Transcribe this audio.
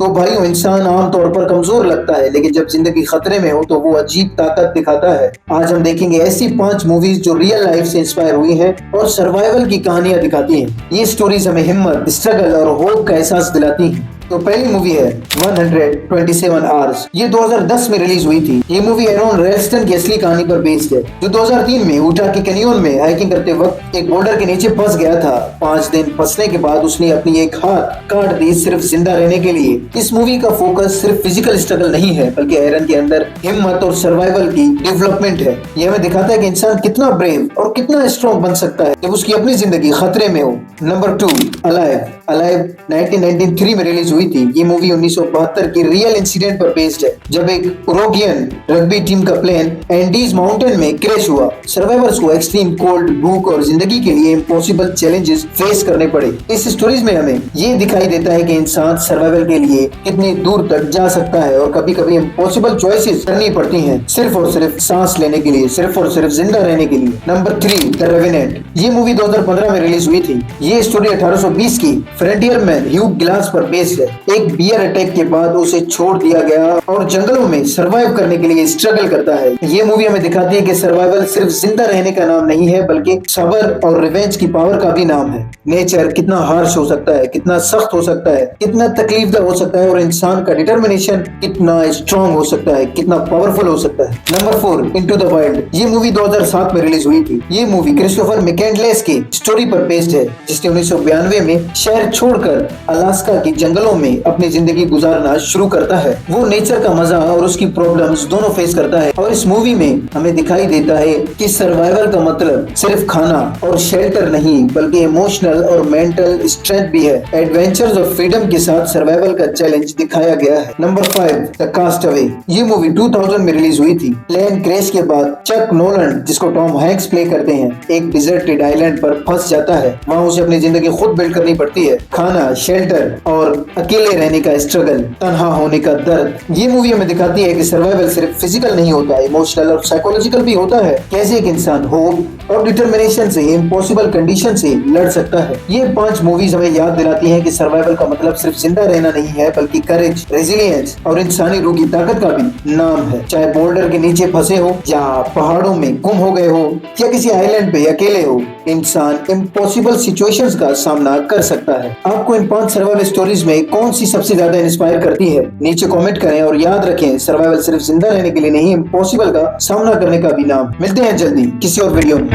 तो भाई वो इंसान आमतौर पर कमजोर लगता है, लेकिन जब जिंदगी खतरे में हो तो वो अजीब ताकत दिखाता है। आज हम देखेंगे ऐसी 5 मूवीज जो रियल लाइफ से इंस्पायर हुई हैं और सर्वाइवल की कहानियां दिखाती हैं। ये स्टोरीज हमें हिम्मत, स्ट्रगल और होप का एहसास दिलाती हैं। तो पहली मूवी है 127 आवर्स। ये 2010 में रिलीज हुई थी। ये मूवी एरोन रेल्स्टन की असली कहानी पर बेस्ड है, जो 2003 में यूटा के कैनियोन में हाइकिंग करते वक्त एक बोल्डर के नीचे फंस गया था। 5 दिन फंसने के बाद उसने अपनी एक हाथ काट दी सिर्फ जिंदा रहने के लिए। इस मूवी का फोकस सिर्फ फिजिकल स्ट्रगल नहीं है, बल्कि एरन के अंदर हिम्मत और सर्वाइवल की डेवलपमेंट है। ये हमें दिखाता है कि इंसान कितना ब्रेव और कितना स्ट्रॉन्ग बन सकता है जब उसकी अपनी जिंदगी खतरे में हो। Number 2, alive. अलाइव 1993 में रिलीज हुई थी। ये मूवी 1972 की रियल इंसिडेंट पर बेस्ड है, जब एक उरुग्वेयन रग्बी टीम का प्लेन एंडीज माउंटेन में क्रैश हुआ। सर्वाइवर्स को एक्सट्रीम कोल्ड, भूख और जिंदगी के लिए इम्पॉसिबल चैलेंजेस फेस करने पड़े। इस स्टोरीज में हमें ये दिखाई देता है कि इंसान सर्वाइवल के लिए कितनी दूर तक जा सकता है और कभी कभी इम्पॉसिबल चॉइसेस करनी पड़ती हैं, सिर्फ और सिर्फ सांस लेने के लिए, सिर्फ और सिर्फ जिंदा रहने के लिए। Number 3, the revenant. ये मूवी 2015 में रिलीज हुई थी। ये स्टोरी 1820 की फ्रंटियर मैन ह्यू ग्लास पर बेस्ड है। एक बियर अटैक के बाद उसे छोड़ दिया गया और जंगलों में सरवाइव करने के लिए स्ट्रगल करता है। ये मूवी हमें दिखाती है कि सर्वाइवल सिर्फ जिंदा रहने का नाम नहीं है, बल्कि सब्र और रिवेंज की पावर का भी नाम है। नेचर कितना हार्श हो सकता है, कितना सख्त हो सकता है, कितना तकलीफदा हो सकता है, और इंसान का डिटर्मिनेशन कितना स्ट्रॉन्ग हो सकता है, कितना पावरफुल हो सकता है। Number 4, into the wild. ये मूवी 2007 में रिलीज हुई थी। ये मूवी क्रिस्टोफर मैकेंडलेस की स्टोरी पर बेस्ड है, जिसने 1992 में शहर छोड़कर अलास्का के जंगलों में अपनी जिंदगी गुजारना शुरू करता है। वो नेचर का मजा और उसकी प्रॉब्लम्स दोनों फेस करता है, और इस मूवी में हमें दिखाई देता है कि सर्वाइवल का मतलब सिर्फ खाना और शेल्टर नहीं, बल्कि इमोशनल और मेंटल स्ट्रेंथ भी है। एडवेंचर्स और फ्रीडम के साथ सर्वाइवल का चैलेंज दिखाया गया है। Number 5, the castaway. ये मूवी 2000 में रिलीज हुई थी। प्लेन क्रैश के बाद चक नोलन, जिसको टॉम हैंक्स प्ले करते हैं, एक डिजर्टेड आइलैंड पर फंस जाता है। वहाँ उसे अपनी जिंदगी खुद बिल्ड करनी पड़ती है। खाना, शेल्टर और अकेले रहने का स्ट्रगल, तन्हा होने का दर्द। ये मूवी हमें दिखाती है कि सर्वाइवल सिर्फ फिजिकल नहीं होता, इमोशनल और साइकोलॉजिकल भी होता है। कैसे एक इंसान होप और डिटर्मिनेशन से इम्पॉसिबल कंडीशन से लड़ सकता है। ये 5 मूवीज हमें याद दिलाती हैं कि सर्वाइवल का मतलब सिर्फ जिंदा रहना नहीं है, बल्कि करेज, रेजिलियंस और इंसानी रूह की ताकत का भी नाम है। चाहे बोल्डर के नीचे फंसे हो, या पहाड़ों में गुम हो गए हो, या किसी आइलैंड पे अकेले हो, इंसान इम्पॉसिबल सिचुएशंस का सामना कर सकता है। आपको इन 5 सर्वाइवल स्टोरीज में कौन सी सबसे ज्यादा इंस्पायर करती है? नीचे कमेंट करें, और याद रखें, सर्वाइवल सिर्फ जिंदा रहने के लिए नहीं, इम्पॉसिबल का सामना करने का भी नाम। मिलते हैं जल्दी किसी और वीडियो में।